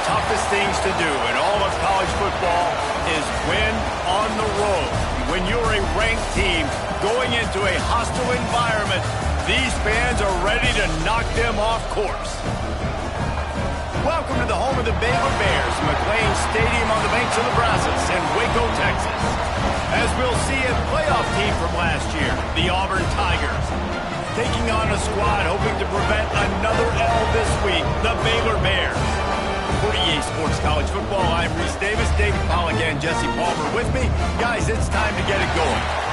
toughest things to do in all of college football is win on the road. When you're a ranked team going into a hostile environment, these fans are ready to knock them off course. Welcome to the home of the Baylor Bears, McLean Stadium on the banks of the Brazos in Waco, Texas. As we'll see a playoff team from last year, the Auburn Tigers, taking on a squad hoping to prevent another L this week, the Baylor Bears. For EA Sports College Football, I'm Reese Davis, David Pollack, and Jesse Palmer with me. Guys, it's time to get it going.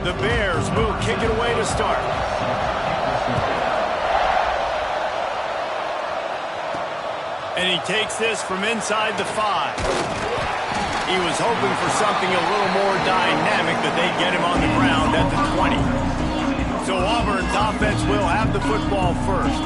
The Bears will kick it away to start. And he takes this from inside the 5. He was hoping for something a little more dynamic, but they get him on the ground at the 20. So Auburn's offense will have the football first.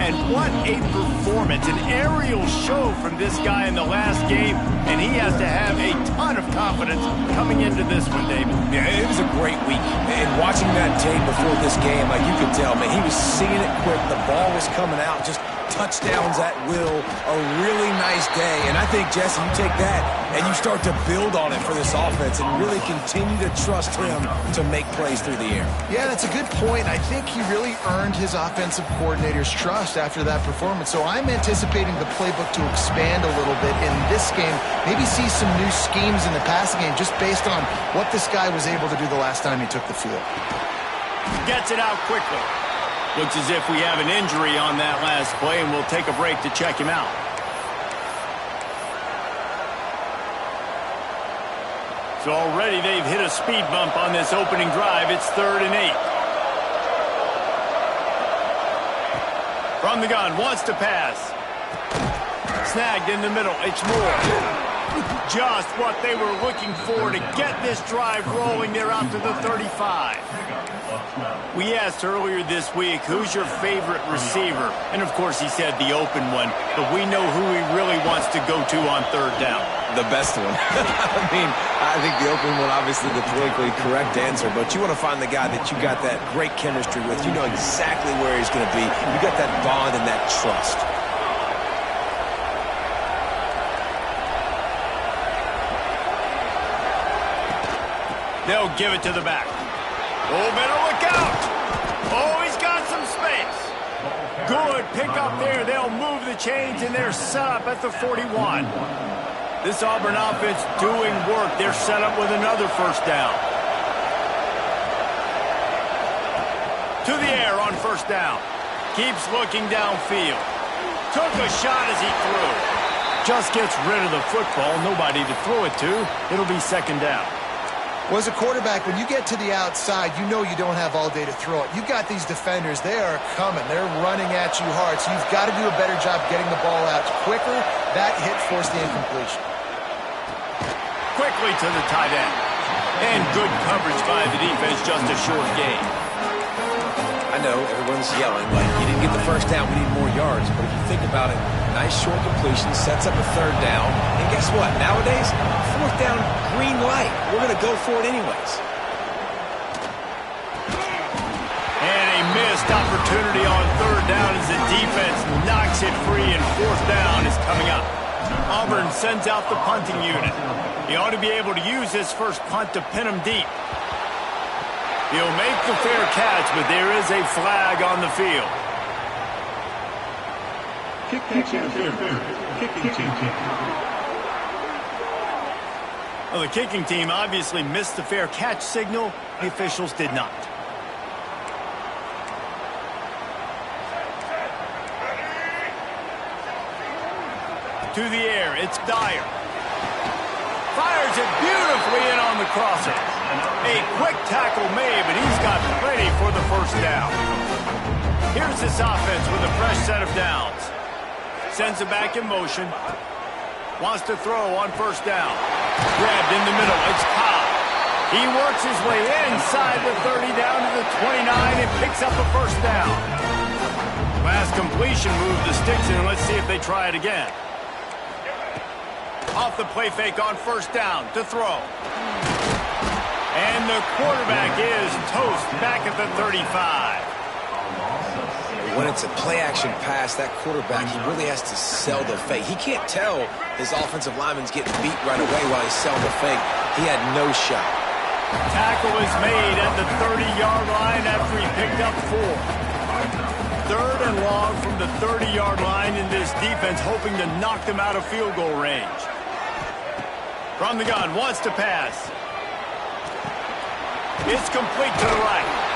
And what a performance, an aerial show from this guy in the last game, and he has to have a ton of confidence coming into this one, David. Yeah, it was a great week. And watching that tape before this game, like you could tell, man, he was seeing it quick. The ball was coming out, just touchdowns at will. A really nice day. And I think, Jesse, you take that and you start to build on it for this offense and really continue to trust him to make plays through the air. Yeah, that's a good point. I think he really earned his offensive coordinator's trust after that performance. So I'm anticipating the playbook to expand a little bit in this game. Maybe see some new schemes in the passing game just based on what this guy was able to do the last time he took the field. Gets it out quickly. Looks as if we have an injury on that last play, and we'll take a break to check him out. So already they've hit a speed bump on this opening drive. It's 3rd and 8. From the gun, wants to pass. Snagged in the middle. It's Moore. Just what they were looking for to get this drive rolling. They're out to the 35. We asked earlier this week, who's your favorite receiver? And, of course, he said the open one. But we know who he really wants to go to on 3rd down. The best one. I mean, I think the open one, obviously the politically correct answer, but you want to find the guy that you got that great chemistry with. You know exactly where he's going to be. You got that bond and that trust. They'll give it to the back. Oh, better look out. Oh, he's got some space. Good pick up there. They'll move the chains, and they're set up at the 41. This Auburn offense doing work. They're set up with another 1st down. To the air on 1st down. Keeps looking downfield. Took a shot as he threw. Just gets rid of the football. Nobody to throw it to. It'll be 2nd down. Well, as a quarterback, when you get to the outside, you know you don't have all day to throw it. You got these defenders. They are coming. They're running at you hard. So you've got to do a better job getting the ball out quicker. That hit forced the incompletion. Quickly to the tight end. And good coverage by the defense, just a short gain. I know everyone's yelling, like, you didn't get the 1st down, we need more yards. But if you think about it, nice short completion, sets up a 3rd down. And guess what? Nowadays, 4th down, green light. We're going to go for it anyways. And a missed opportunity on 3rd down as the defense knocks it free, and 4th down is coming up. Auburn sends out the punting unit. He ought to be able to use this first punt to pin him deep. He'll make the fair catch, but there is a flag on the field. Well, the kicking team obviously missed the fair catch signal. The officials did not. To the air, it's Dyer. Fires it beautifully in on the crosser. A quick tackle made, but he's got plenty for the 1st down. Here's this offense with a fresh set of downs. Sends it back in motion. Wants to throw on first down. Grabbed in the middle. It's Cobb. He works his way inside the 30 down to the 29 and picks up a first down. Last completion moved the sticks in. Let's see if they try it again. Off the play fake on first down to throw. And the quarterback is toast back at the 35. When it's a play-action pass, that quarterback, he really has to sell the fake. He can't tell his offensive lineman's getting beat right away while he's selling the fake. He had no shot. Tackle is made at the 30-yard line after he picked up 4. Third and long from the 30-yard line in this defense, hoping to knock them out of field goal range. From the gun, wants to pass. It's complete to the right.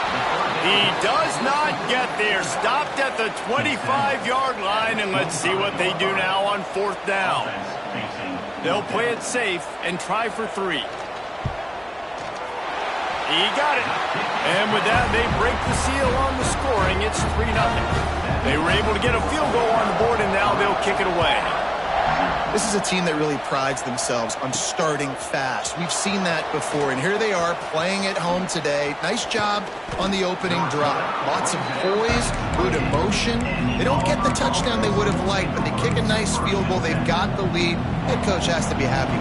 He does not get there. Stopped at the 25-yard line, and let's see what they do now on fourth down. They'll play it safe and try for 3. He got it. And with that, they break the seal on the scoring. It's 3-0. They were able to get a field goal on the board, and now they'll kick it away. This is a team that really prides themselves on starting fast. We've seen that before, and here they are playing at home today. Nice job on the opening drive. Lots of poise, good emotion. They don't get the touchdown they would have liked, but they kick a nice field goal. They've got the lead. Head coach has to be happy.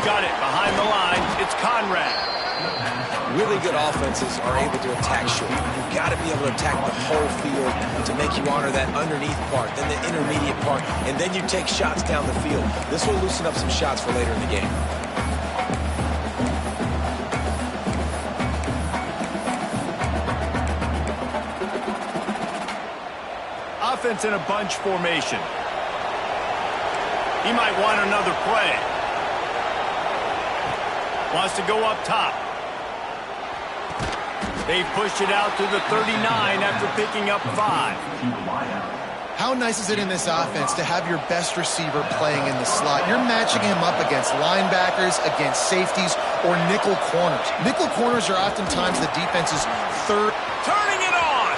Got it behind the line. It's Conrad. Really good offenses are able to attack short. You've got to be able to attack the whole field to make you honor that underneath part, then the intermediate part, and then you take shots down the field. This will loosen up some shots for later in the game. Offense in a bunch formation. He might want another play. Wants to go up top. They pushed it out to the 39 after picking up 5. How nice is it in this offense to have your best receiver playing in the slot? You're matching him up against linebackers, against safeties, or nickel corners. Nickel corners are oftentimes the defense's third. Turning it on!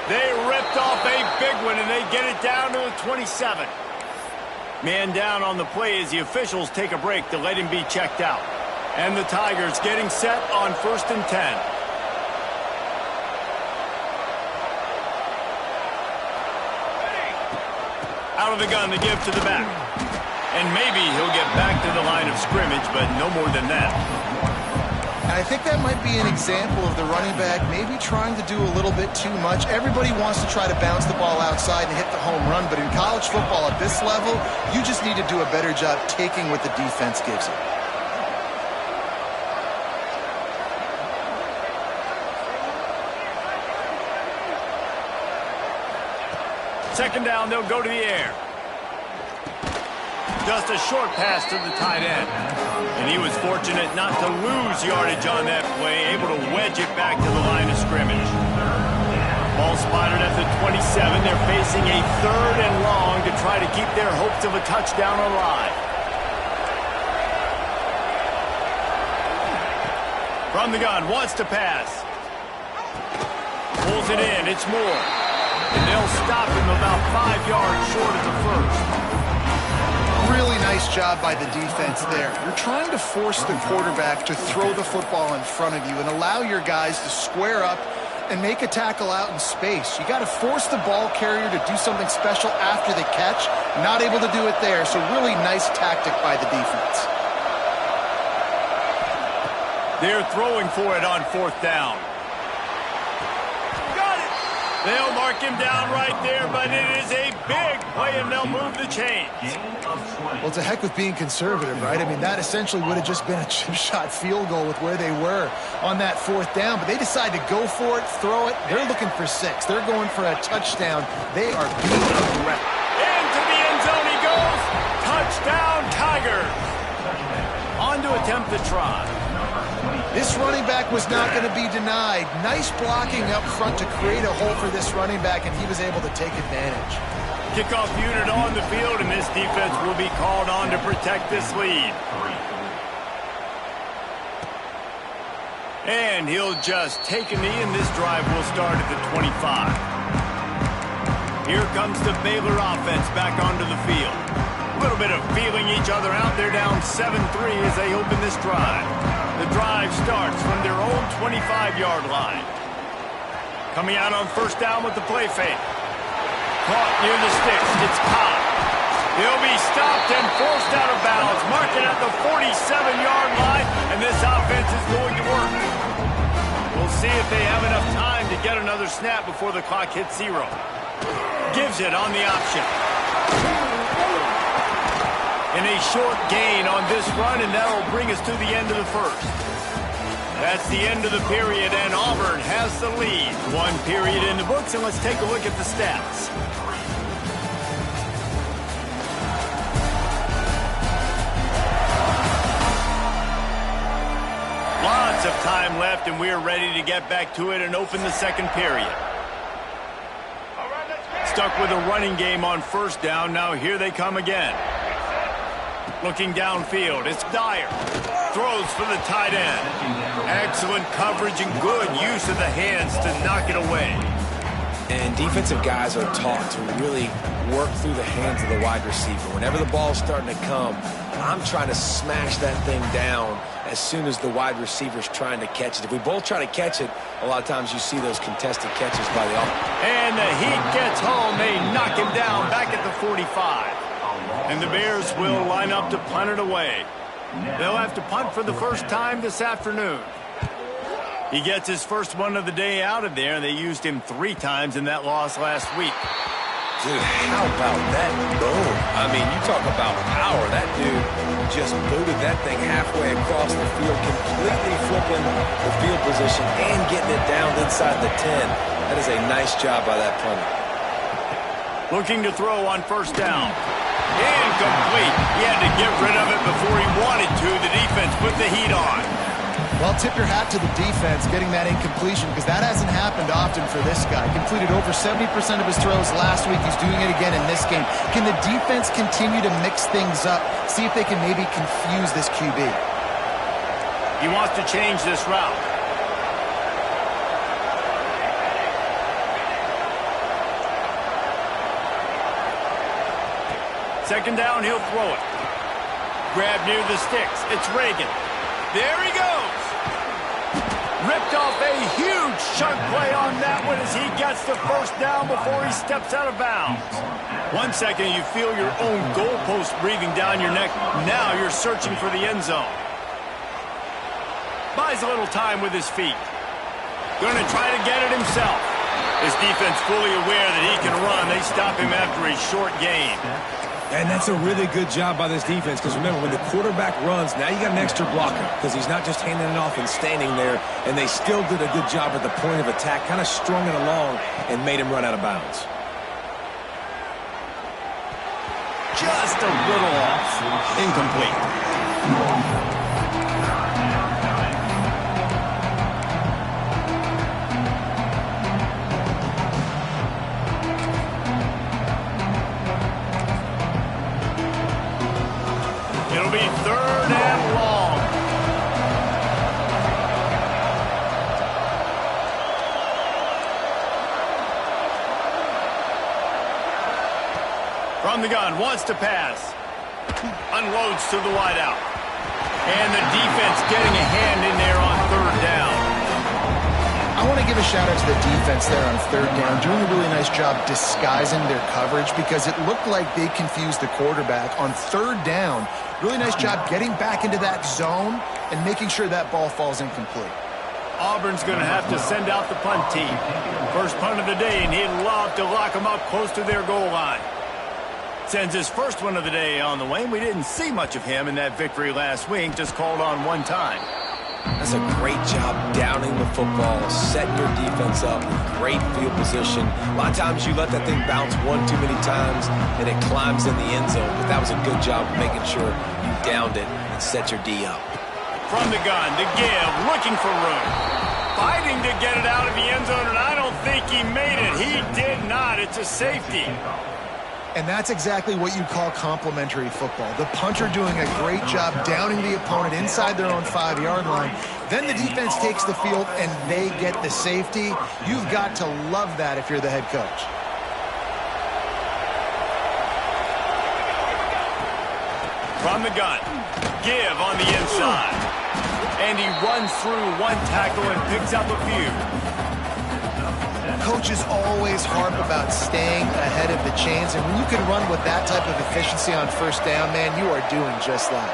They ripped off a big one, and they get it down to the 27. Man down on the play as the officials take a break to let him be checked out. And the Tigers getting set on 1st and 10. Out of the gun, the give to the back. And maybe he'll get back to the line of scrimmage, but no more than that. I think that might be an example of the running back maybe trying to do a little bit too much. Everybody wants to try to bounce the ball outside and hit the home run, but in college football at this level, you just need to do a better job taking what the defense gives you. Second down, they'll go to the air. Just a short pass to the tight end. And he was fortunate not to lose yardage on that play, able to wedge it back to the line of scrimmage. Ball spotted at the 27. They're facing a 3rd and long to try to keep their hopes of a touchdown alive. From the gun, wants to pass. Pulls it in, it's Moore. And they'll stop him about 5 yards short of the first. Really nice job by the defense there. You're trying to force the quarterback to throw the football in front of you and allow your guys to square up and make a tackle out in space. You got to force the ball carrier to do something special after the catch. Not able to do it there, so really nice tactic by the defense. They're throwing for it on 4th down. They'll mark him down right there, but it is a big play, and they'll move the chains. Well, to heck with being conservative, right? I mean, that essentially would have just been a chip shot field goal with where they were on that 4th down, but they decide to go for it, throw it. They're looking for 6. They're going for a touchdown. They are being aggressive. Into the end zone he goes. Touchdown, Tigers. On to attempt the try. This running back was not going to be denied. Nice blocking up front to create a hole for this running back, and he was able to take advantage. Kickoff unit on the field, and this defense will be called on to protect this lead. And he'll just take a knee, and this drive will start at the 25. Here comes the Baylor offense back onto the field. A little bit of feeling each other out. They're down 7-3 as they open this drive. The drive starts from their own 25-yard line. Coming out on first down with the play fake. Caught near the sticks. It's caught. He'll be stopped and forced out of bounds. Marking at the 47-yard line, and this offense is going to work. We'll see if they have enough time to get another snap before the clock hits 0. Gives it on the option. And a short gain on this run, and that'll bring us to the end of the first. That's the end of the period, and Auburn has the lead. 1 period in the books, and let's take a look at the stats. Lots of time left, and we're ready to get back to it and open the second period. Stuck with a running game on first down. Now here they come again. Looking downfield, it's Dyer. Throws for the tight end. Excellent coverage and good use of the hands to knock it away. And defensive guys are taught to really work through the hands of the wide receiver. Whenever the ball's starting to come, I'm trying to smash that thing down as soon as the wide receiver's trying to catch it. If we both try to catch it, a lot of times you see those contested catches by the offense. And the Heat gets home. They knock him down back at the 45. And the Bears will line up to punt it away. They'll have to punt for the first time this afternoon. He gets his first one of the day out of there. They used him 3 times in that loss last week. Dude, how about that boom? I mean, you talk about power. That dude just booted that thing halfway across the field, completely flipping the field position and getting it down inside the 10. That is a nice job by that punter. Looking to throw on first down. Incomplete. He had to get rid of it before he wanted to. The defense put the heat on. Well, tip your hat to the defense getting that incompletion, because that hasn't happened often for this guy. Completed over 70% of his throws last week. He's doing it again in this game. Can the defense continue to mix things up? See if they can maybe confuse this QB. He wants to change this route. Second down, he'll throw it. Grab near the sticks. It's Reagan. There he goes. Ripped off a huge chunk play on that one as he gets the first down before he steps out of bounds. 1 second, you feel your own goalpost breathing down your neck. Now you're searching for the end zone. Buys a little time with his feet. Going to try to get it himself. His defense fully aware that he can run. They stop him after a short gain. And that's a really good job by this defense, because remember, when the quarterback runs, now you got an extra blocker, because he's not just handing it off and standing there, and they still did a good job at the point of attack, kind of strung it along and made him run out of bounds. Just a little off. Incomplete. It'll be 3rd and long. From the gun, wants to pass. Unloads to the wideout. And the defense getting a hand in there on 3rd down. I want to give a shout out to the defense there on 3rd down, doing a really nice job disguising their coverage, because it looked like they confused the quarterback on 3rd down. Really nice job getting back into that zone and making sure that ball falls incomplete. Auburn's going to have to send out the punt team. First punt of the day, and he'd love to lock them up close to their goal line. Sends his first one of the day on the way. We didn't see much of him in that victory last week, just called on 1 time. That's a great job downing the football, setting your defense up, great field position. A lot of times you let that thing bounce 1 too many times and it climbs in the end zone, but that was a good job of making sure you downed it and set your D up. From the gun, the give, looking for room. Fighting to get it out of the end zone, and I don't think he made it. He did not. It's a safety. And that's exactly what you call complementary football. The punter doing a great job downing the opponent inside their own 5-yard line. Then the defense takes the field and they get the safety. You've got to love that if you're the head coach. From the gun, give on the inside. And he runs through one tackle and picks up a few. Coaches always harp about staying ahead of the chains, and when you can run with that type of efficiency on first down, man, you are doing just that.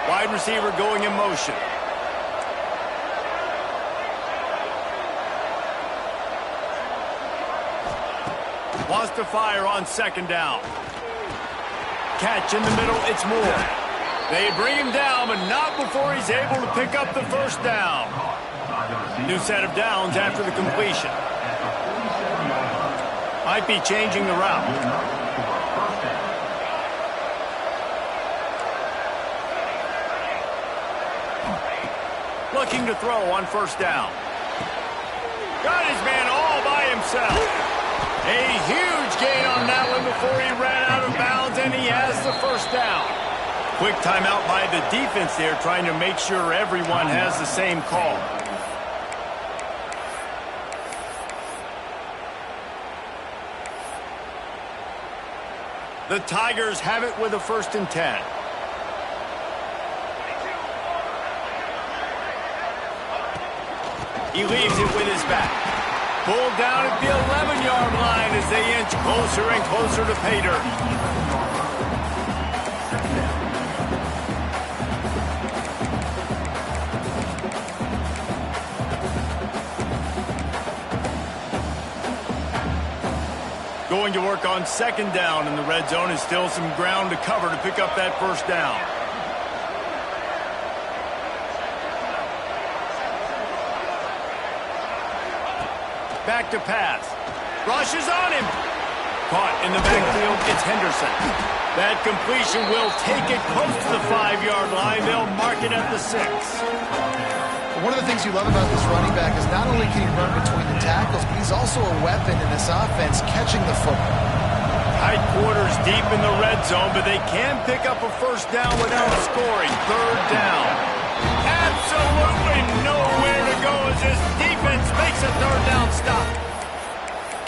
Wide receiver going in motion. Wants to fire on second down. Catch in the middle, it's Moore. They bring him down, but not before he's able to pick up the first down. New set of downs after the completion. Might be changing the route. Looking to throw on first down. Got his man all by himself. A huge gain on that one before he ran out of bounds, and he has the first down. Quick timeout by the defense there, trying to make sure everyone has the same call. The Tigers have it with a 1st and 10. He leaves it with his back. Pulled down at the 11-yard line as they inch closer and closer to pay dirt. Going to work on second down in the red zone, is still some ground to cover to pick up that first down. Back to pass. Rushes on him. Caught in the backfield, it's Henderson. That completion will take it close to the 5-yard line. They'll mark it at the 6. One of the things you love about this running back is not only can he run between the tackles, but he's also a weapon in this offense catching the football. Tight quarters deep in the red zone, but they can pick up a first down without scoring. Third down. Absolutely nowhere to go as this defense makes a third down stop.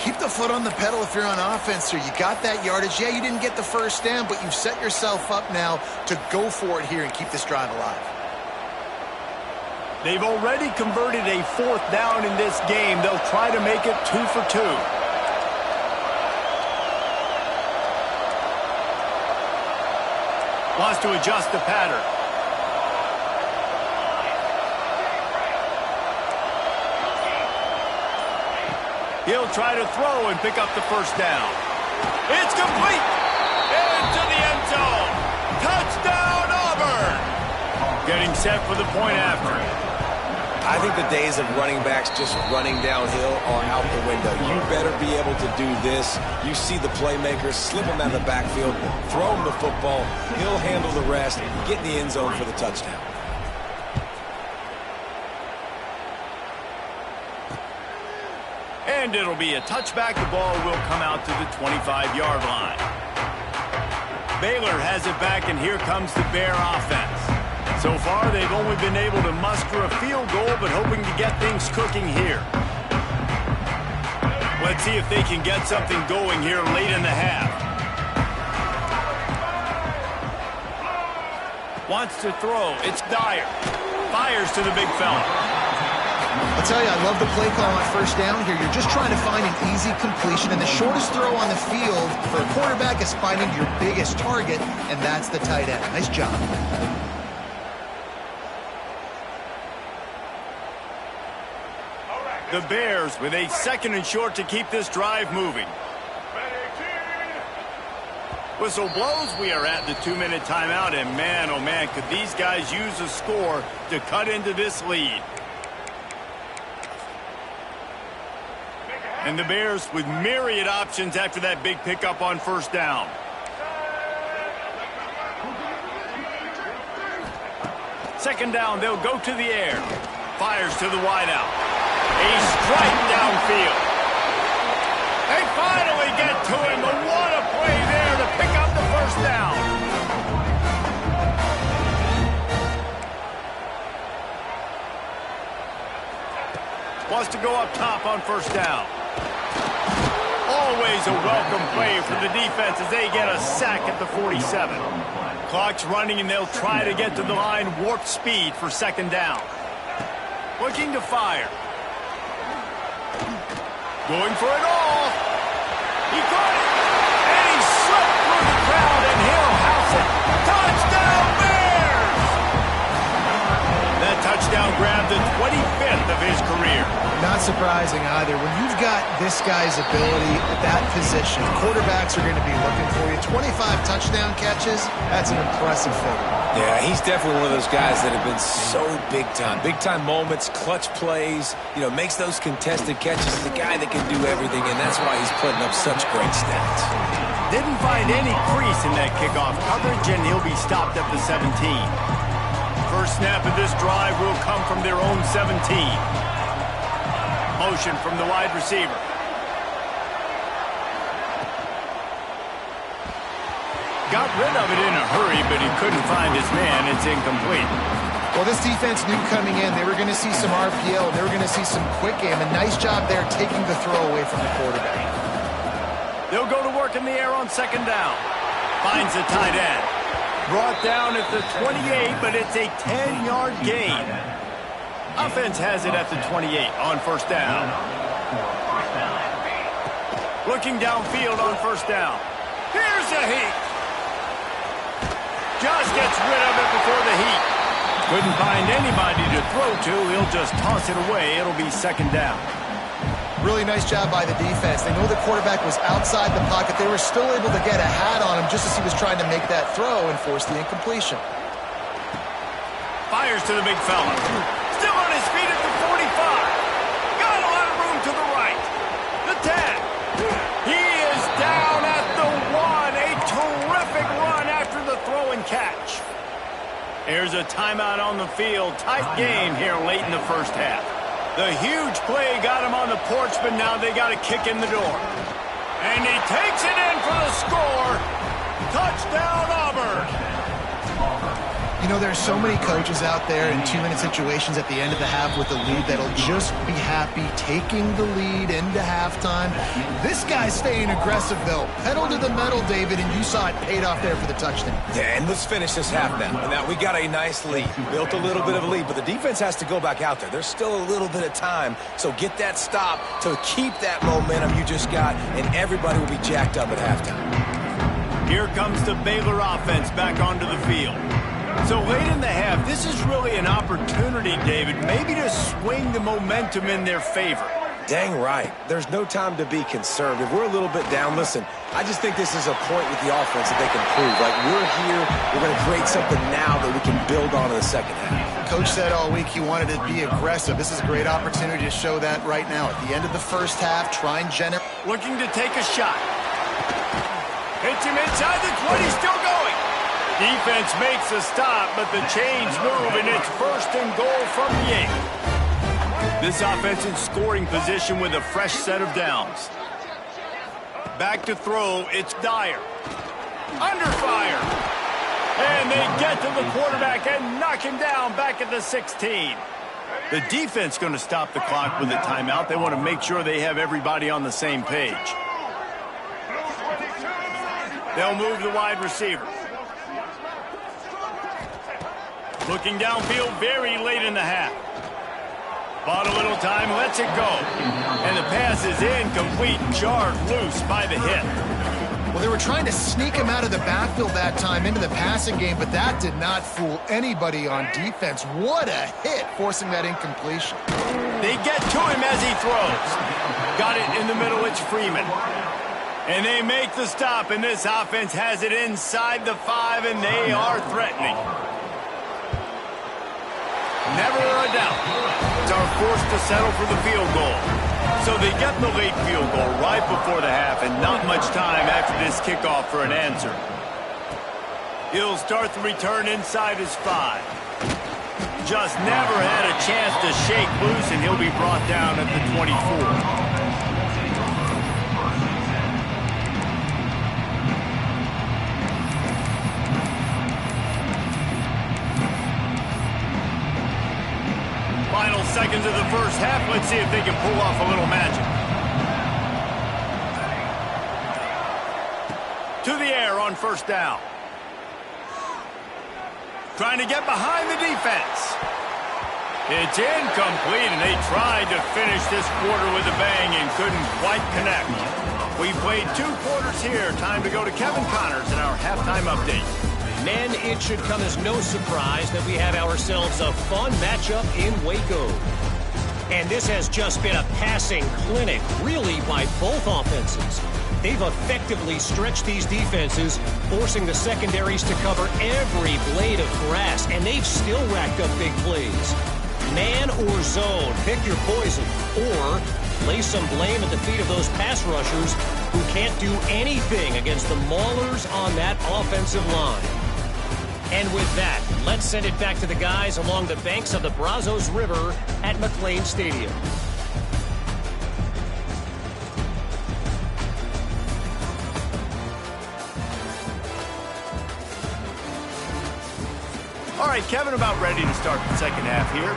Keep the foot on the pedal if you're on offense here. You got that yardage. Yeah, you didn't get the first down, but you've set yourself up now to go for it here and keep this drive alive. They've already converted a 4th down in this game. They'll try to make it 2 for 2. Wants to adjust the pattern. He'll try to throw and pick up the first down. It's complete. Into the end zone. Touchdown, Auburn. Getting set for the point after. I think the days of running backs just running downhill are out the window. You better be able to do this. You see the playmakers, slip him out of the backfield, throw him the football. He'll handle the rest, get in the end zone for the touchdown. And it'll be a touchback. The ball will come out to the 25-yard line. Baylor has it back, and here comes the Bear offense. So far, they've only been able to muster a field goal, but hoping to get things cooking here. Let's see if they can get something going here late in the half. Wants to throw. It's Dyer. Fires to the big fella. I'll tell you, I love the play call on first down here. You're just trying to find an easy completion, and the shortest throw on the field for a quarterback is finding your biggest target, and that's the tight end. Nice job. The Bears with a 2nd and short to keep this drive moving. Whistle blows. We are at the 2-minute timeout, and man, oh man, could these guys use a score to cut into this lead. And the Bears with myriad options after that big pickup on first down. Second down, they'll go to the air. Fires to the wideout. A strike downfield. They finally get to him, but what a play there to pick up the first down. Wants to go up top on first down. Always a welcome play for the defense as they get a sack at the 47. Clock's running and they'll try to get to the line warp speed for second down. Looking to fire. Going for it all. He caught it. And he slipped through the crowd and he'll house it. Touchdown Bears! That touchdown grabbed the 25th of his career. Not surprising either. When you've got this guy's ability at that position, quarterbacks are going to be looking for you. 25 touchdown catches, that's an impressive figure. Yeah, he's definitely one of those guys that have been so big time. Big time moments, clutch plays, makes those contested catches. He's a guy that can do everything, and that's why he's putting up such great stats. Didn't find any crease in that kickoff coverage, and he'll be stopped at the 17. First snap of this drive will come from their own 17. Motion from the wide receiver. Got rid of it in a hurry, but he couldn't find his man. It's incomplete. Well, this defense knew coming in they were going to see some RPO. They were going to see some quick game. A nice job there taking the throw away from the quarterback. They'll go to work in the air on second down. Finds the tight end. Brought down at the 28, but it's a 10-yard gain. Offense has it at the 28 on first down. Looking downfield on first down. Here's a heat. Just gets rid of it before the heat. Couldn't find anybody to throw to. He'll just toss it away. It'll be second down. Really nice job by the defense. They know the quarterback was outside the pocket. They were still able to get a hat on him just as he was trying to make that throw and force the incompletion. Fires to the big fella. Still on his feet at the 45. Got a lot of room to the right. The 10. He is down at the 1. A terrific run after the throw and catch. There's a timeout on the field. Tight game here late in the first half. The huge play got him on the porch, but now they got to kick in the door. And he takes it in for the score. Touchdown, Auburn. There's so many coaches out there in 2-minute situations at the end of the half with the lead that'll just be happy taking the lead into halftime. This guy's staying aggressive, though. Pedal to the metal, David, and you saw it paid off there for the touchdown. Yeah, and let's finish this half now. Now, we got a nice lead. Built a little bit of a lead, but the defense has to go back out there. There's still a little bit of time, so get that stop to keep that momentum you just got, and everybody will be jacked up at halftime. Here comes the Baylor offense back onto the field. So late in the half, this is really an opportunity, David, maybe to swing the momentum in their favor. Dang right. There's no time to be conservative. We're a little bit down. Listen, I just think this is a point with the offense that they can prove. Like, we're here, we're going to create something now that we can build on in the second half. Coach said all week he wanted to be aggressive. This is a great opportunity to show that right now. At the end of the first half, try and generate. Looking to take a shot. Hits him inside the 20, still going. Defense makes a stop, but the chains move, and it's first and goal from the 8. This offense in scoring position with a fresh set of downs. Back to throw, it's Dyer. Under fire. And they get to the quarterback and knock him down back at the 16. The defense going to stop the clock with a timeout. They want to make sure they have everybody on the same page. They'll move the wide receiver. Looking downfield very late in the half. Bought a little time, lets it go. And the pass is incomplete, jarred loose by the hit. Well, they were trying to sneak him out of the backfield that time into the passing game, but that did not fool anybody on defense. What a hit, forcing that incompletion. They get to him as he throws. Got it in the middle, it's Freeman. And they make the stop, and this offense has it inside the 5, and they are threatening. Never a doubt. Are forced to settle for the field goal. So they get the late field goal right before the half, and not much time after this kickoff for an answer. He'll start the return inside his 5. just never had a chance to shake loose, and he'll be brought down at the 24. Final seconds of the first half. Let's see if they can pull off a little magic. To the air on first down. Trying to get behind the defense. It's incomplete, and they tried to finish this quarter with a bang and couldn't quite connect. We played 2 quarters here. Time to go to Kevin Connors in our halftime update. Men, it should come as no surprise that we have ourselves a fun matchup in Waco. And this has just been a passing clinic, really, by both offenses. They've effectively stretched these defenses, forcing the secondaries to cover every blade of grass, and they've still racked up big plays. Man or zone, pick your poison, or lay some blame at the feet of those pass rushers who can't do anything against the maulers on that offensive line. And with that, let's send it back to the guys along the banks of the Brazos River at McLean Stadium. All right, Kevin, about ready to start the second half here.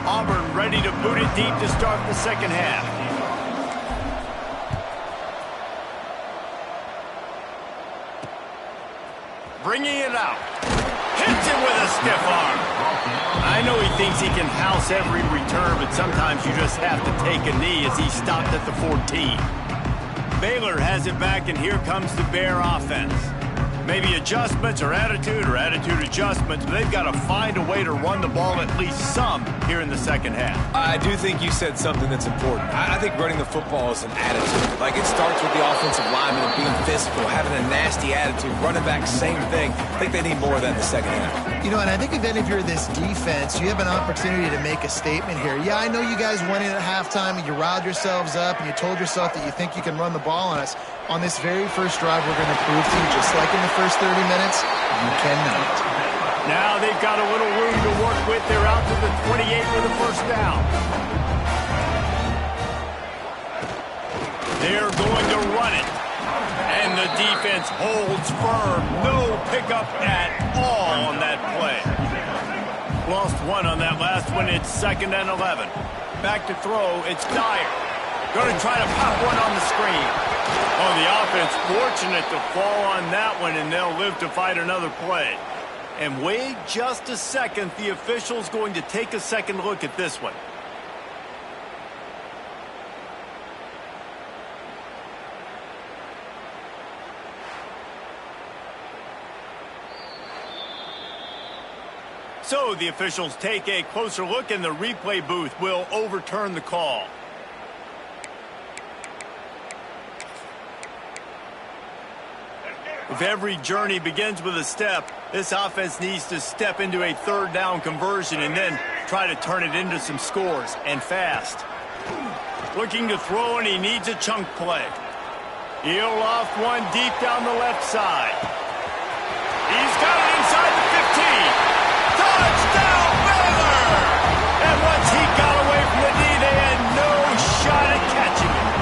Auburn ready to boot it deep to start the second half. Bringing it out. Hits it with a stiff arm. I know he thinks he can house every return, but sometimes you just have to take a knee as he stopped at the 14. Baylor has it back, and here comes the Bear offense. Maybe adjustments or attitude adjustments, but they've got to find a way to run the ball at least some here in the second half. I do think you said something that's important. I think running the football is an attitude. Like, it starts with the offensive lineman and being physical, having a nasty attitude. Running back, same thing. I think they need more of that in the second half. You know, and I think if you're this defense, you have an opportunity to make a statement here. Yeah, I know you guys went in at halftime and you riled yourselves up and you told yourself that you think you can run the ball on us. On this very first drive, we're going to prove to you, just like in the first 30 minutes, you cannot. Now they've got a little room to work with. They're out to the 28 with a first down. They're going to run it. And the defense holds firm. No pickup at all on that play. Lost one on that last one. It's 2nd and 11. Back to throw. It's Dyer. Going to try to pop one on the screen. Oh, the offense fortunate to fall on that one, and they'll live to fight another play. And wait just a second. The official's going to take a second look at this one. So the officials take a closer look, and the replay booth will overturn the call. If every journey begins with a step, this offense needs to step into a 3rd down conversion and then try to turn it into some scores, and fast. Looking to throw, and he needs a chunk play. He'll loft one deep down the left side. He's got it inside the 15. Touchdown, Baylor! And once he got away from the knee, they had no shot at catching him.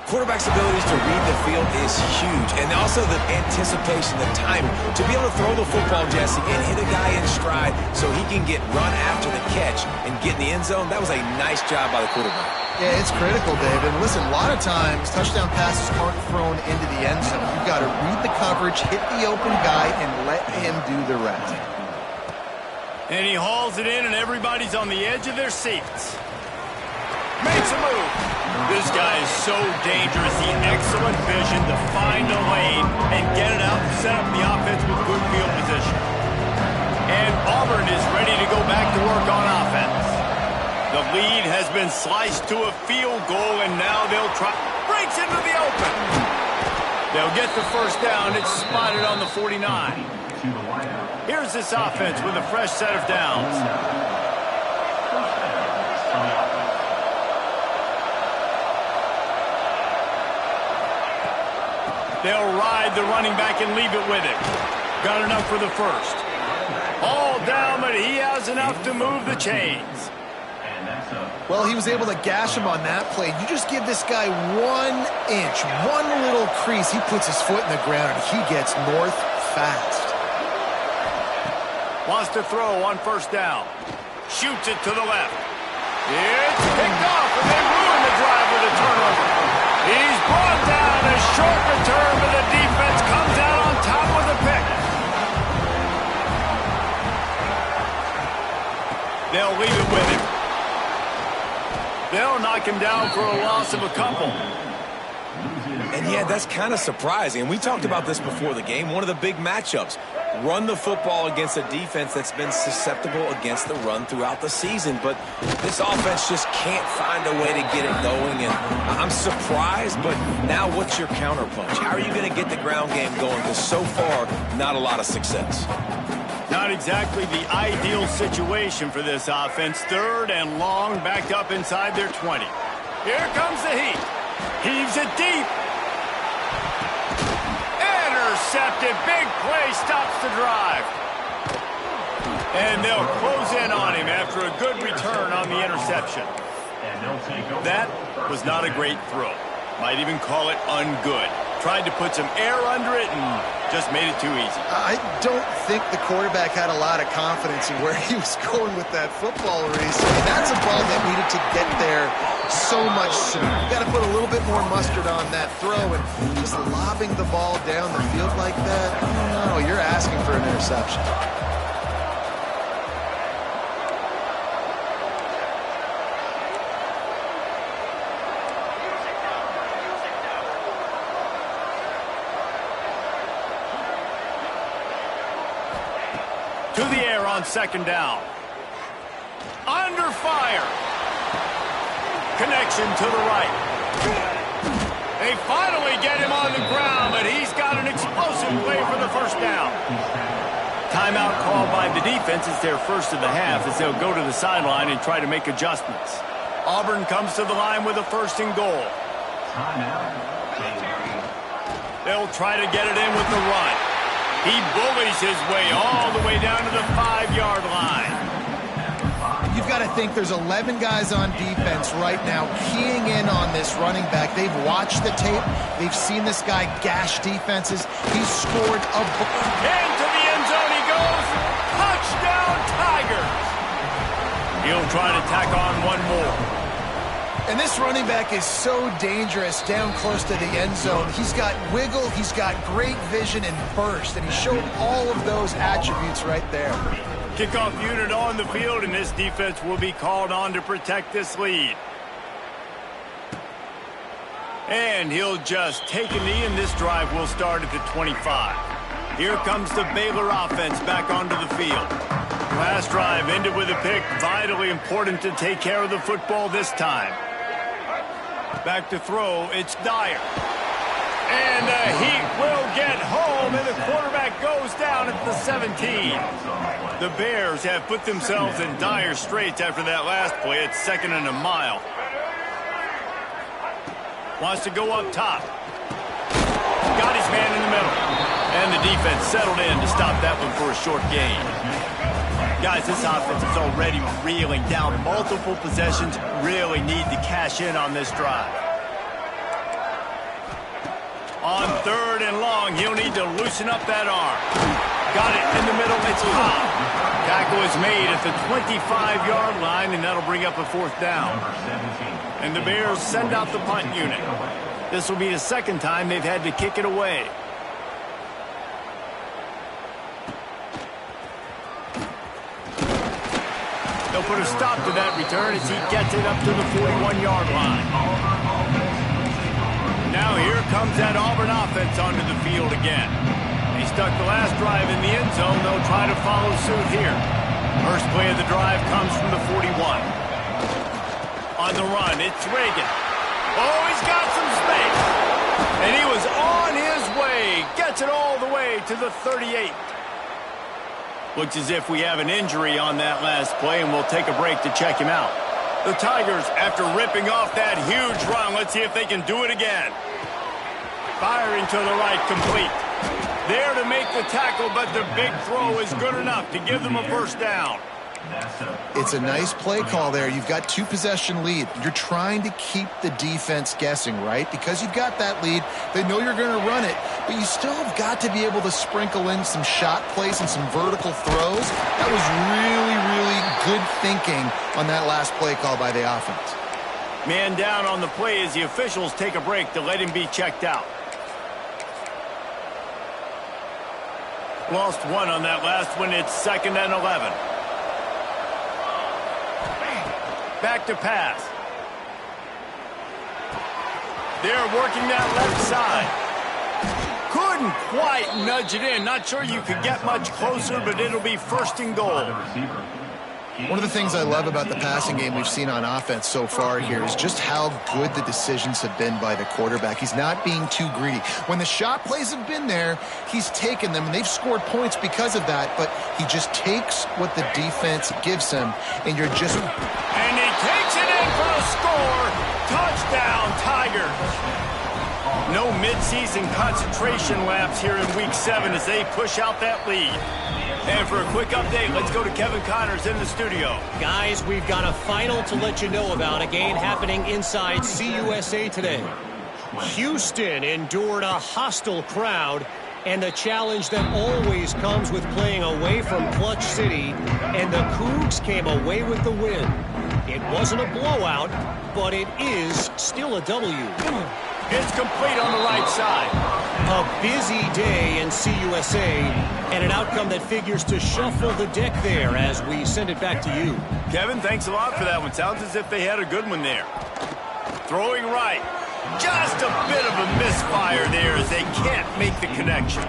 Quarterback's abilities to read the field is huge, and also the anticipation, the timing. To be able to throw the football, Jesse, and hit a guy in stride so he can get run after the catch and get in the end zone, that was a nice job by the quarterback. Yeah, it's critical, David. Listen, a lot of times touchdown passes aren't thrown into the end zone. You've got to read the coverage, hit the open guy, and let him do the rest. And he hauls it in, and everybody's on the edge of their seats. Makes a move. This guy is so dangerous. The excellent vision to find a lane and get it out and set up the offense with good field position. And Auburn is ready to go back to work on offense. The lead has been sliced to a field goal, and now they'll try. Breaks into the open. They'll get the first down. It's spotted on the 49. Here's this offense with a fresh set of downs. They'll ride the running back and leave it with him. Got enough for the first. All down, but he has enough to move the chains. Well, he was able to gash him on that play. You just give this guy 1 inch, one little crease. He puts his foot in the ground, and he gets north fast. Wants to throw on first down. Shoots it to the left. It's picked off, and they ruin the drive with a turnover. He's brought down. A short return, but the defense comes out on top with a pick. They'll leave it with him. They'll knock him down for a loss of a couple. And yeah, that's kind of surprising. We talked about this before the game. One of the big matchups. Run the football against a defense that's been susceptible against the run throughout the season. But this offense just can't find a way to get it going. And I'm surprised, but now what's your counterpunch? How are you going to get the ground game going? Because so far, not a lot of success. Not exactly the ideal situation for this offense. 3rd and long, backed up inside their 20. Here comes the heat. Heaves it deep. Intercepted. Big play stops the drive. And they'll close in on him after a good return on the interception. That was not a great throw. Might even call it ungood. Tried to put some air under it and just made it too easy. I don't think the quarterback had a lot of confidence in where he was going with that football, Reese. I mean, that's a ball that needed to get there so much sooner. You got to put a little bit more mustard on that throw, and just lobbing the ball down the field like that, I don't know, you're asking for an interception. To the air on second down. Under fire. Connection to the right. They finally get him on the ground, but he's got an explosive play for the first down. Timeout called by the defense. It's their first of the half as they'll go to the sideline and try to make adjustments. Auburn comes to the line with a 1st and goal. They'll try to get it in with the run. He bullies his way all the way down to the 5-yard line. You've got to think there's 11 guys on defense right now keying in on this running back. They've watched the tape. They've seen this guy gash defenses. He's scored a... Into the end zone he goes. Touchdown, Tigers. He'll try to tack on one more. And this running back is so dangerous down close to the end zone. He's got wiggle, he's got great vision and burst, and he showed all of those attributes right there. Kickoff unit on the field, and this defense will be called on to protect this lead. And he'll just take a knee, and this drive will start at the 25. Here comes the Baylor offense back onto the field. Last drive ended with a pick. Vitally important to take care of the football this time. Back to throw, it's Dyer. And the Heat will get home, and the quarterback goes down at the 17. The Bears have put themselves in dire straits after that last play. It's 2nd and a mile. Wants to go up top. Got his man in the middle. And the defense settled in to stop that one for a short gain. Guys, this offense is already reeling down multiple possessions. Really need to cash in on this drive. On 3rd and long, he'll need to loosen up that arm. Got it in the middle. It's Cobb. Tackle is made at the 25-yard line, and that'll bring up a 4th down. And the Bears send out the punt unit. This will be the 2nd time they've had to kick it away. They'll put a stop to that return as he gets it up to the 41-yard line. Now here comes that Auburn offense onto the field again. They stuck the last drive in the end zone. They'll try to follow suit here. First play of the drive comes from the 41. On the run, it's Reagan. Oh, he's got some space. And he was on his way. Gets it all the way to the 38. Looks as if we have an injury on that last play, and we'll take a break to check him out. The Tigers, after ripping off that huge run, let's see if they can do it again. Firing to the right, complete. There to make the tackle, but the big throw is good enough to give them a first down. It's a nice play call there. You've got 2-possession lead. You're trying to keep the defense guessing, right? Because you've got that lead, they know you're going to run it, but you still have got to be able to sprinkle in some shot plays and some vertical throws. That was really, really good thinking on that last play call by the offense. Man down on the play as the officials take a break to let him be checked out. Lost one on that last one. It's 2nd and 11. Back to pass. They're working that left side. Couldn't quite nudge it in. Not sure you could get much closer, but it'll be 1st and goal. One of the things I love about the passing game we've seen on offense so far here is just how good the decisions have been by the quarterback. He's not being too greedy. When the shot plays have been there, he's taken them, and they've scored points because of that, but he just takes what the defense gives him, and you're just... And he takes it in for a score. Touchdown, Tigers. No midseason concentration laps here in Week 7 as they push out that lead. And for a quick update, let's go to Kevin Connors in the studio. Guys, we've got a final to let you know about, a game happening inside CUSA today. Houston endured a hostile crowd and the challenge that always comes with playing away from Clutch City, and the Cougs came away with the win. It wasn't a blowout, but it is still a W. It's complete on the right side. A busy day in CUSA, and an outcome that figures to shuffle the deck there as we send it back to you. Kevin, thanks a lot for that one. Sounds as if they had a good one there. Throwing right. Just a bit of a misfire there as they can't make the connection.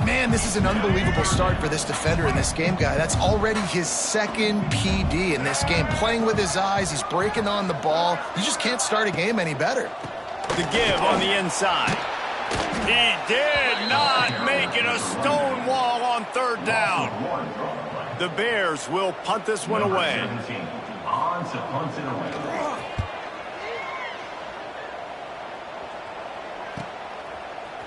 Man, this is an unbelievable start for this defender in this game, guy. That's already his 2nd PD in this game. Playing with his eyes, he's breaking on the ball. You just can't start a game any better. The give on the inside. He did not make it a stone wall on 3rd down. The Bears will punt this one away.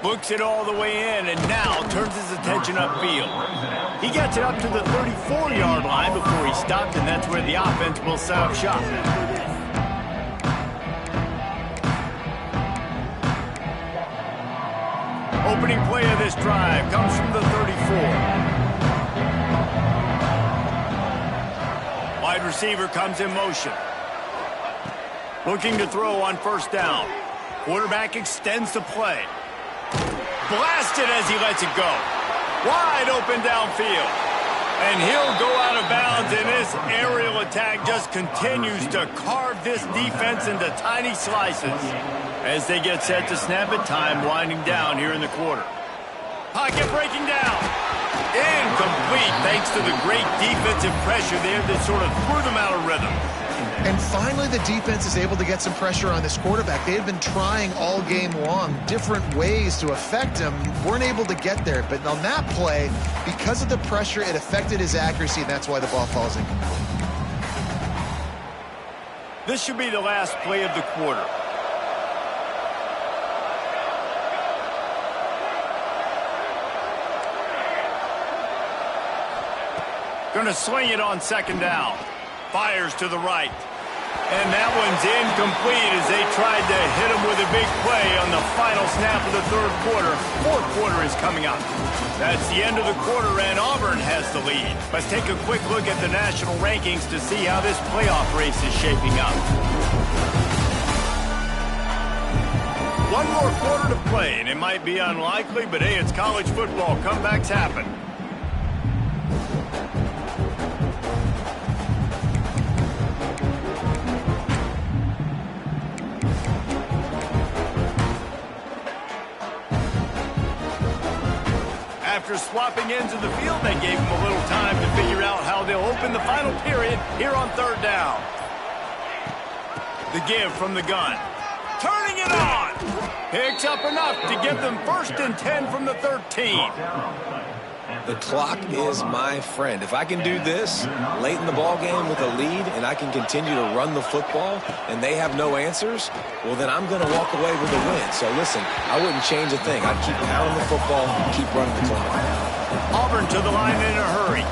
Looks it all the way in and now turns his attention upfield. He gets it up to the 34-yard line before he stopped, and that's where the offense will set up shop. Opening play of this drive comes from the 34. Wide receiver comes in motion. Looking to throw on 1st down. Quarterback extends the play. Blasted as he lets it go. Wide open downfield. And he'll go out of bounds, and this aerial attack just continues to carve this defense into tiny slices. As they get set to snap it, time winding down here in the quarter. Pocket breaking down. Incomplete thanks to the great defensive pressure there that sort of threw them out of rhythm. And finally, the defense is able to get some pressure on this quarterback. They had been trying all game long different ways to affect him. Weren't able to get there. But on that play, because of the pressure, it affected his accuracy, and that's why the ball falls incomplete. This should be the last play of the quarter. Going to sling it on 2nd down. Fires to the right. And that one's incomplete as they tried to hit him with a big play on the final snap of the 3rd quarter. 4th quarter is coming up. That's the end of the quarter, and Auburn has the lead. Let's take a quick look at the national rankings to see how this playoff race is shaping up. One more quarter to play, and it might be unlikely, but hey, it's college football. Comebacks happen. After swapping ends of the field, they gave him a little time to figure out how they'll open the final period here on 3rd down. The give from the gun. Turning it on. Picks up enough to give them 1st and 10 from the 13. The clock is my friend. If I can do this late in the ball game with a lead and I can continue to run the football and they have no answers, well, then I'm going to walk away with a win. So, listen, I wouldn't change a thing. I'd keep pounding the football and keep running the clock. Auburn to the line in a hurry.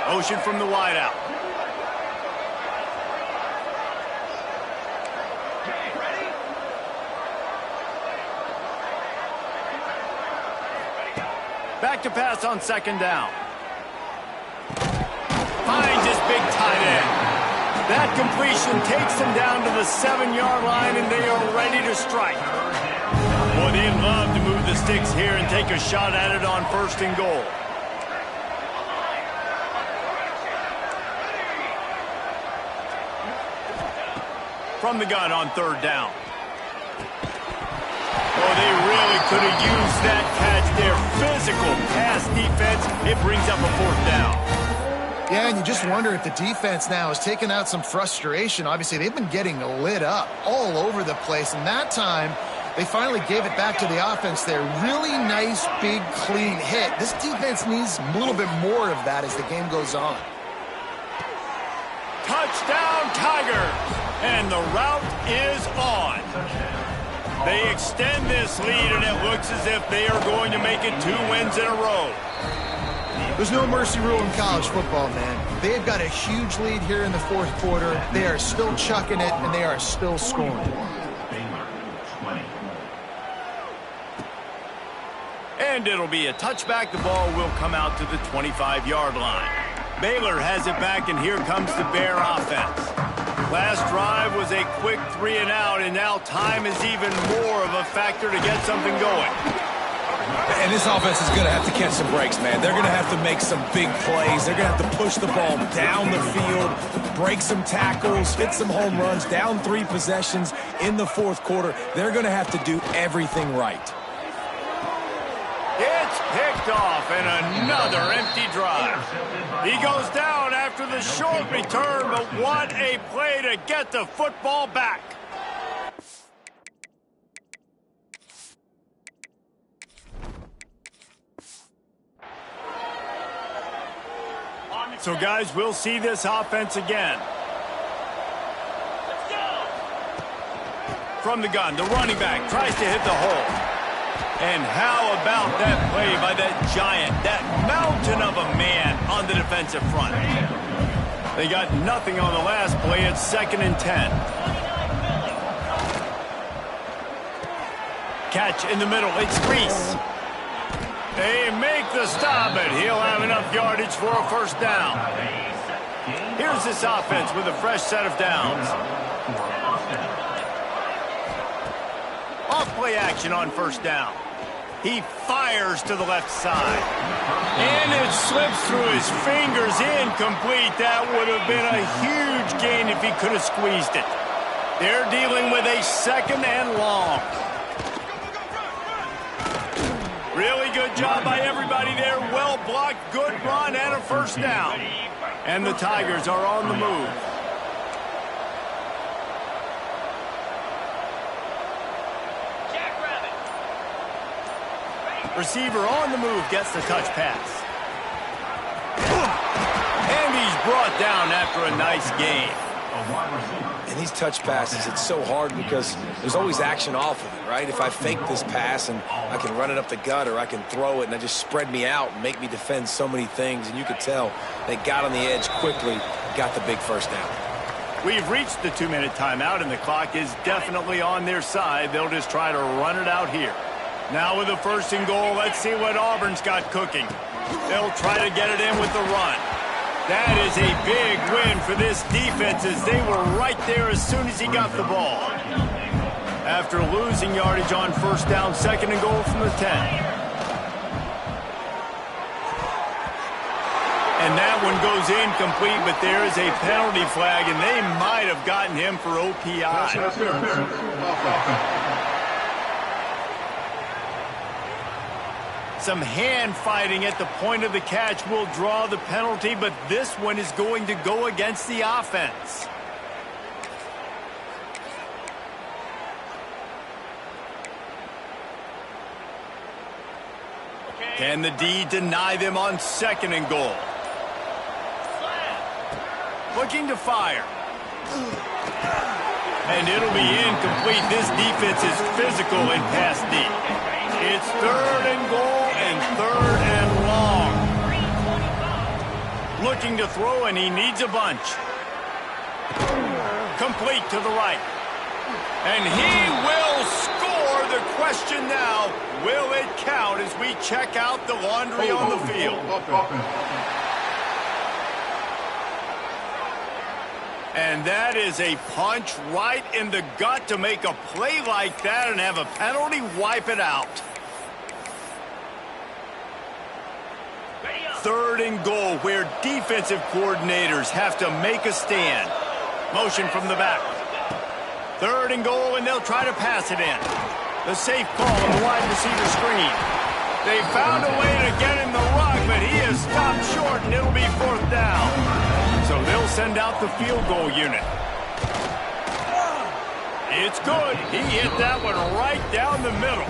Motion from the wideout. Back to pass on 2nd down. Finds his big tight end. That completion takes them down to the 7-yard line, and they are ready to strike. Boy, they'd love to move the sticks here and take a shot at it on 1st and goal. From the gun on 3rd down. Oh, they really could have used that catch there. Physical pass defense. It brings up a 4th down. Yeah, and you just wonder if the defense now has taken out some frustration. Obviously, they've been getting lit up all over the place, and that time they finally gave it back to the offense there. Really nice, big, clean hit. This defense needs a little bit more of that as the game goes on. Touchdown, Tigers! And the route is on. They extend this lead, and it looks as if they are going to make it 2 wins in a row. There's no mercy rule in college football, man. They've got a huge lead here in the 4th quarter. They are still chucking it, and they are still scoring. And it'll be a touchback. The ball will come out to the 25-yard line. Baylor has it back, and here comes the Bear offense. Last drive was a quick 3 and out, and now time is even more of a factor to get something going. And this offense is going to have to catch some breaks, man. They're going to have to make some big plays. They're going to have to push the ball down the field, break some tackles, hit some home runs, down 3 possessions in the 4th quarter. They're going to have to do everything right. It's picked off, and another empty drive. He goes down after the short return, but what a play to get the football back. So, guys, we'll see this offense again. From the gun, the running back tries to hit the hole. And how about that play by that giant, that mountain of a man on the defensive front? They got nothing on the last play. It's 2nd and 10. Catch in the middle. It's Reese. They make the stop, but he'll have enough yardage for a 1st down. Here's this offense with a fresh set of downs. Off-play action on 1st down. He fires to the left side. And it slips through his fingers, incomplete. That would have been a huge gain if he could have squeezed it. They're dealing with a 2nd and long. Really good job by everybody there. Well blocked, good run, and a 1st down. And the Tigers are on the move. Receiver on the move gets the touch pass. And he's brought down after a nice gain. And these touch passes, it's so hard because there's always action off of it, right? If I fake this pass and I can run it up the gut or I can throw it and I just spread me out and make me defend so many things. And you could tell they got on the edge quickly, got the big 1st down. We've reached the 2-minute timeout, and the clock is definitely on their side. They'll just try to run it out here. Now with a 1st and goal, let's see what Auburn's got cooking. They'll try to get it in with the run. That is a big win for this defense as they were right there as soon as he got the ball. After losing yardage on 1st down, 2nd and goal from the 10. And that one goes incomplete, but there is a penalty flag, and they might have gotten him for OPI. some hand fighting at the point of the catch will draw the penalty, but this one is going to go against the offense. Can the D deny them on 2nd and goal? Looking to fire. And it'll be incomplete. This defense is physical in pass D. It's 3rd and goal and 3rd and long. Looking to throw, and he needs a bunch. Complete to the right. And he will score. The question now, will it count as we check out the laundry on the field? And that is a punch right in the gut to make a play like that and have a penalty wipe it out. 3rd and goal, where defensive coordinators have to make a stand. Motion from the back. 3rd and goal, and they'll try to pass it in. The safe call on the wide receiver screen. They found a way to get him the rock, but he is stopped short, and it'll be 4th down. So they'll send out the field goal unit. It's good. He hit that one right down the middle.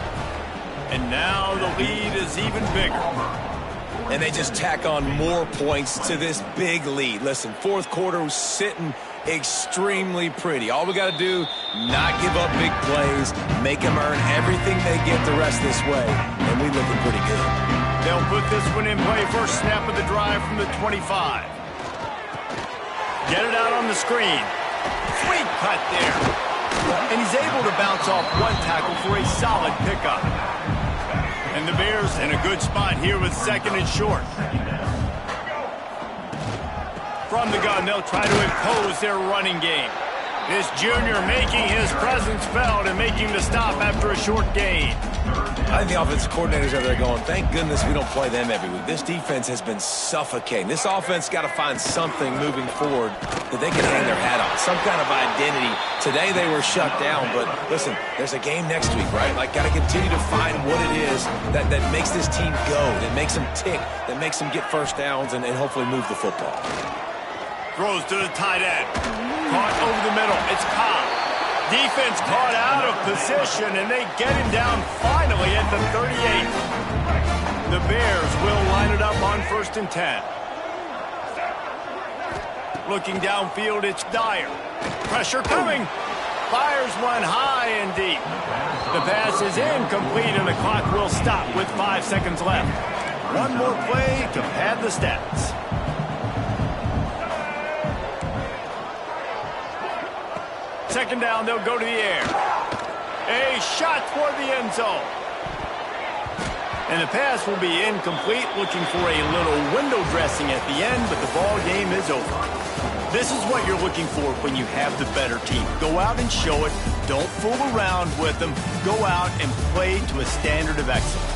And now the lead is even bigger. And they just tack on more points to this big lead. Listen, 4th quarter was sitting extremely pretty. All we got to do, not give up big plays, make them earn everything they get the rest this way, and we looking pretty good. They'll put this one in play. First snap of the drive from the 25. Get it out on the screen. Sweet cut there. And he's able to bounce off one tackle for a solid pickup. And the Bears in a good spot here with 2nd and short. From the gun, they'll try to impose their running game. This junior making his presence felt and making the stop after a short gain. I think the offensive coordinators are there going, thank goodness we don't play them every week. This defense has been suffocating. This offense got to find something moving forward that they can hang their hat on, some kind of identity. Today they were shut down, but listen, there's a game next week, right? Like, got to continue to find what it is that makes this team go, that makes them tick, that makes them get first downs and hopefully move the football. Throws to the tight end. Caught over the middle. It's Cobb. Defense caught out of position, and they get him down finally at the 38. The Bears will line it up on 1st and 10. Looking downfield, it's Dyer. Pressure coming. Fires one high and deep. The pass is incomplete, and the clock will stop with 5 seconds left. One more play to pad the stats. 2nd down, they'll go to the air. A shot toward the end zone. And the pass will be incomplete, looking for a little window dressing at the end, but the ball game is over. This is what you're looking for when you have the better team. Go out and show it. Don't fool around with them. Go out and play to a standard of excellence.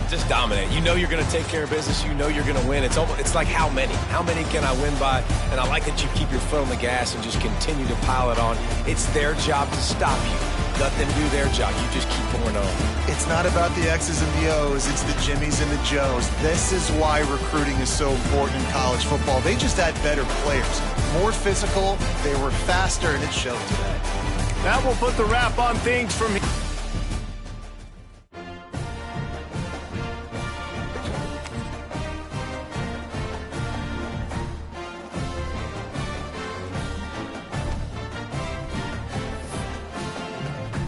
Just dominate. You know you're going to take care of business. You know you're going to win. It's like how many? How many can I win by? And I like that you keep your foot on the gas and just continue to pile it on. It's their job to stop you. Let them do their job. You just keep pouring on. It's not about the X's and the O's. It's the Jimmies and the Joes. This is why recruiting is so important in college football. They just had better players. More physical. They were faster, and it showed today. That will put the wrap on things from here.